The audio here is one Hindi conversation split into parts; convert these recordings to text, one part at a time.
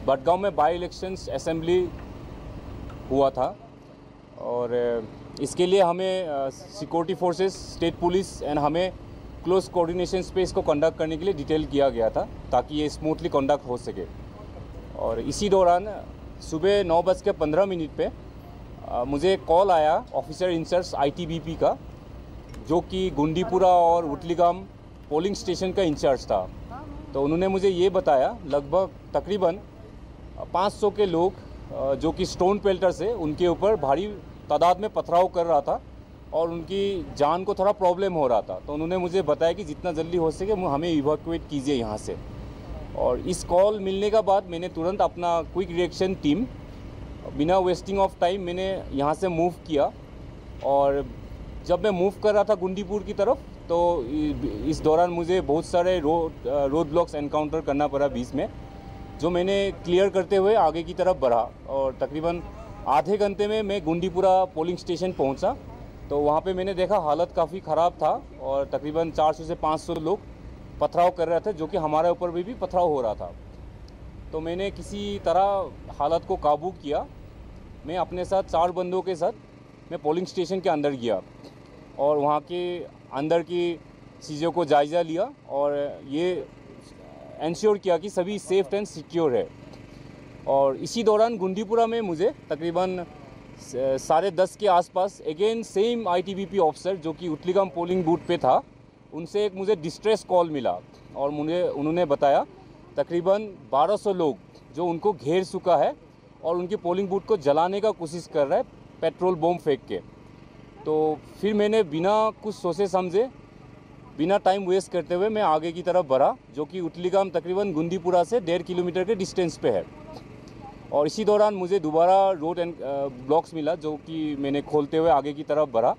बडगांव में बाई इलेक्शंस असेंबली हुआ था और इसके लिए हमें security forces, state police and हमें क्लोज कोऑर्डिनेशन पे इसको कंडक्ट करने के लिए डिटेल किया गया था ताकि ये स्मूथली कंडक्ट हो सके। और इसी दौरान सुबह 9:15 पे मुझे एक कॉल आया ऑफिसर इंचार्ज ITBP का, जो कि गुंडीपुरा और उटलीगाम पोलिंग स्टेशन का इंचार्ज था। तो उन्होंने मुझे ये बताया लगभग तकरीबन 500 के लोग जो कि स्टोन पेल्टर्स है उनके ऊपर भारी तादाद में पथराव कर रहा था और उनकी जान को थोड़ा प्रॉब्लम हो रहा था। तो उन्होंने मुझे बताया कि जितना जल्दी हो सके हमें इवैक्यूएट कीजिए यहाँ से। और इस कॉल मिलने के बाद मैंने तुरंत अपना क्विक रिएक्शन टीम बिना वेस्टिंग ऑफ टाइम मैंने यहाँ से मूव किया। और जब मैं मूव कर रहा था गुंडीपुर की तरफ तो इस दौरान मुझे बहुत सारे रोड ब्लॉक्स एनकाउंटर करना पड़ा बीच में, जो मैंने क्लियर करते हुए आगे की तरफ बढ़ा। और तकरीबन आधे घंटे में मैं गुंडीपुरा पोलिंग स्टेशन पहुंचा। तो वहां पे मैंने देखा हालत काफ़ी ख़राब था और तकरीबन 400 से 500 लोग पथराव कर रहे थे, जो कि हमारे ऊपर भी पथराव हो रहा था। तो मैंने किसी तरह हालत को काबू किया। मैं अपने साथ 4 बंदों के साथ मैं पोलिंग स्टेशन के अंदर गया और वहाँ के अंदर की चीज़ों को जायज़ा लिया और ये इंश्योर किया कि सभी सेफ एंड सिक्योर है। और इसी दौरान गुंडीपुरा में मुझे तकरीबन 10:30 के आसपास अगेन सेम ITBP ऑफिसर जो कि उटलीगाम पोलिंग बूथ पे था, उनसे एक मुझे डिस्ट्रेस कॉल मिला और उन्होंने बताया तकरीबन 1200 लोग जो उनको घेर चुका है और उनके पोलिंग बूथ को जलाने का कोशिश कर रहा है पेट्रोल बम फेंक के। तो फिर मैंने बिना कुछ सोचे समझे, बिना टाइम वेस्ट करते हुए मैं आगे की तरफ बढ़ा, जो कि उटलीगाम तकरीबन गुंडीपुरा से 1.5 किलोमीटर के डिस्टेंस पे है। और इसी दौरान मुझे दोबारा रोड एंड ब्लॉक्स मिला, जो कि मैंने खोलते हुए आगे की तरफ बढ़ा।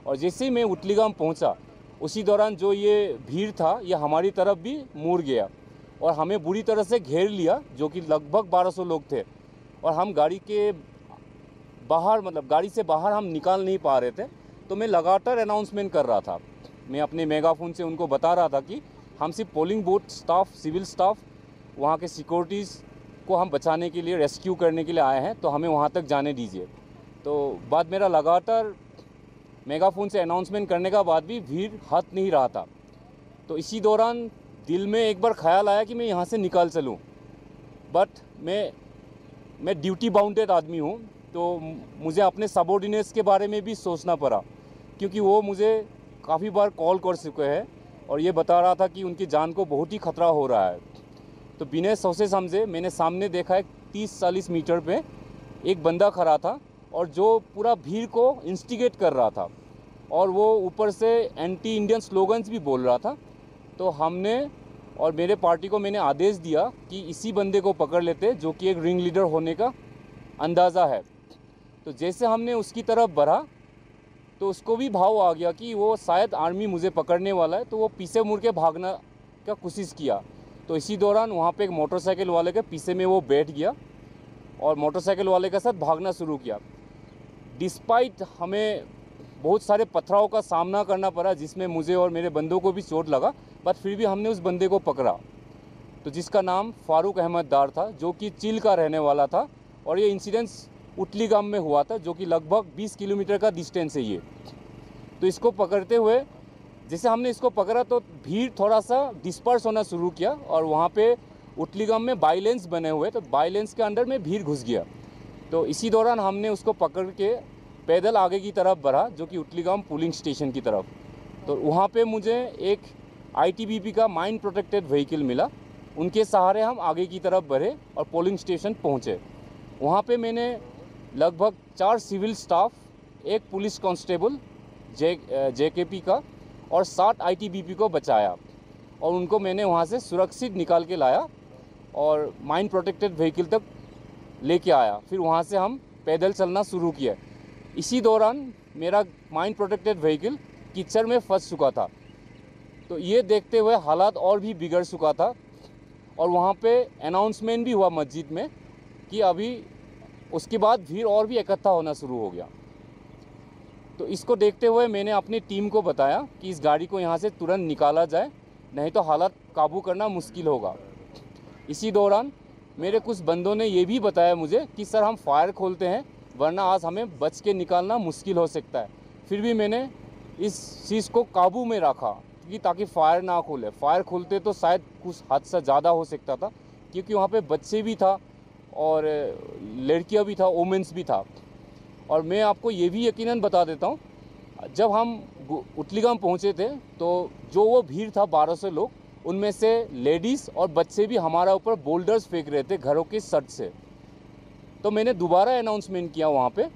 और जैसे ही मैं उटलीगाम पहुंचा, उसी दौरान जो ये भीड़ था ये हमारी तरफ भी मुड़ गया और हमें बुरी तरह से घेर लिया, जो कि लगभग 1200 लोग थे। और हम गाड़ी के बाहर गाड़ी से बाहर हम निकाल नहीं पा रहे थे। तो मैं लगातार अनाउंसमेंट कर रहा था, मैं अपने मेगाफोन से उनको बता रहा था कि हम सिर्फ polling booth staff, civil staff, वहाँ के सिक्योरिटीज़ को हम बचाने के लिए, रेस्क्यू करने के लिए आए हैं, तो हमें वहाँ तक जाने दीजिए। तो बाद मेरा लगातार मेगाफोन से अनाउंसमेंट करने का बाद भी भीड़ हट नहीं रहा था। तो इसी दौरान दिल में एक बार ख्याल आया कि मैं यहाँ से निकल चलूँ, बट मैं ड्यूटी बाउंडेड आदमी हूँ, तो मुझे अपने सबऑर्डिनेट्स के बारे में भी सोचना पड़ा, क्योंकि वो मुझे काफ़ी बार कॉल कर चुके हैं और ये बता रहा था कि उनकी जान को बहुत ही खतरा हो रहा है। तो बिना सोचे समझे मैंने सामने देखा है 30-40 मीटर पे एक बंदा खड़ा था और जो पूरा भीड़ को इंस्टिगेट कर रहा था और वो ऊपर से एंटी इंडियन स्लोगन्स भी बोल रहा था। तो हमने और मेरे पार्टी को मैंने आदेश दिया कि इसी बंदे को पकड़ लेते, जो कि एक रिंग लीडर होने का अंदाज़ा है। तो जैसे हमने उसकी तरफ बढ़ा तो उसको भी भाव आ गया कि वो शायद आर्मी मुझे पकड़ने वाला है, तो वो पीछे मुड़ के भागना का कोशिश किया। तो इसी दौरान वहाँ पे एक मोटरसाइकिल वाले के पीछे में वो बैठ गया और मोटरसाइकिल वाले के साथ भागना शुरू किया। डिस्पाइट हमें बहुत सारे पथराव का सामना करना पड़ा, जिसमें मुझे और मेरे बंदों को भी चोट लगा, पर फिर भी हमने उस बंदे को पकड़ा, तो जिसका नाम फारूक अहमद डार था, जो कि चिल का रहने वाला था। और ये इंसिडेंस उटलीगाम में हुआ था, जो कि लगभग 20 किलोमीटर का डिस्टेंस है ये। तो इसको पकड़ते हुए जैसे हमने इसको पकड़ा तो भीड़ थोड़ा सा डिस्पर्स होना शुरू किया और वहाँ पे उटलीगाम में बाइलेंस बने हुए, तो बाइलेंस के अंदर में भीड़ घुस गया। तो इसी दौरान हमने उसको पकड़ के पैदल आगे की तरफ बढ़ा, जो कि उटलीगाम पोलिंग स्टेशन की तरफ। तो वहाँ पे मुझे एक ITBP का माइन प्रोटेक्टेड व्हीकल मिला, उनके सहारे हम आगे की तरफ बढ़े और पोलिंग स्टेशन पहुँचे। वहाँ पे मैंने लगभग 4 सिविल स्टाफ, एक पुलिस कांस्टेबल JKP का और 7 ITBP को बचाया और उनको मैंने वहाँ से सुरक्षित निकाल के लाया और माइन प्रोटेक्टेड व्हीकल तक लेके आया। फिर वहाँ से हम पैदल चलना शुरू किया। इसी दौरान मेरा माइन प्रोटेक्टेड व्हीकल कीचड़ में फंस चुका था, तो ये देखते हुए हालात और भी बिगड़ चुका था। और वहाँ पे अनाउंसमेंट भी हुआ मस्जिद में कि अभी उसके बाद भीड़ और भी इकट्ठा होना शुरू हो गया। तो इसको देखते हुए मैंने अपनी टीम को बताया कि इस गाड़ी को यहाँ से तुरंत निकाला जाए, नहीं तो हालात काबू करना मुश्किल होगा। इसी दौरान मेरे कुछ बंदों ने ये भी बताया मुझे कि सर हम फायर खोलते हैं वरना आज हमें बच के निकालना मुश्किल हो सकता है। फिर भी मैंने इस चीज़ को काबू में रखा कि ताकि फायर ना खोले। फायर खोलते तो शायद कुछ हद से ज़्यादा हो सकता था, क्योंकि वहाँ पे बच्चे भी था और लड़कियाँ भी था, वोमेंस भी था। और मैं आपको ये भी यकीनन बता देता हूँ, जब हम उटलीगाम पहुँचे थे तो जो वो भीड़ था 1200 लोग, उनमें से लेडीज़ और बच्चे भी हमारा ऊपर बोल्डर्स फेंक रहे थे घरों के सट से। तो मैंने दोबारा अनाउंसमेंट किया वहाँ पे,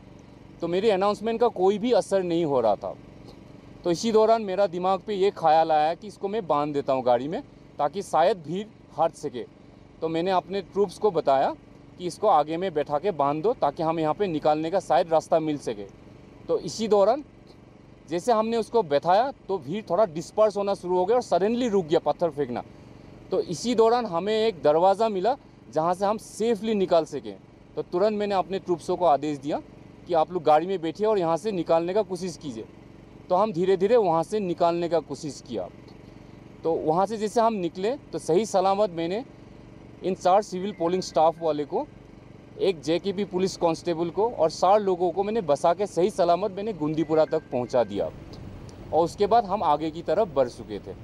तो मेरी अनाउंसमेंट का कोई भी असर नहीं हो रहा था। तो इसी दौरान मेरा दिमाग पे ये ख्याल आया कि इसको मैं बांध देता हूँ गाड़ी में, ताकि शायद भीड़ हट सके। तो मैंने अपने ट्रूप्स को बताया कि इसको आगे में बैठा के बांध दो ताकि हम यहाँ पे निकालने का शायद रास्ता मिल सके। तो इसी दौरान जैसे हमने उसको बैठाया तो भीड़ थोड़ा डिस्पर्स होना शुरू हो गया और सडनली रुक गया पत्थर फेंकना। तो इसी दौरान हमें एक दरवाज़ा मिला जहाँ से हम सेफली निकाल सकें। तो तुरंत मैंने अपने ट्रूप्सों को आदेश दिया कि आप लोग गाड़ी में बैठिए और यहाँ से निकालने का कोशिश कीजिए। तो हम धीरे धीरे वहाँ से निकालने का कोशिश किया। तो वहाँ से जैसे हम निकले तो सही सलामत मैंने इन 4 सिविल पोलिंग स्टाफ वाले को, एक जेकेपी पुलिस कांस्टेबल को और 4 लोगों को मैंने बसा के सही सलामत मैंने गुंदीपुरा तक पहुँचा दिया। और उसके बाद हम आगे की तरफ बढ़ चुके थे।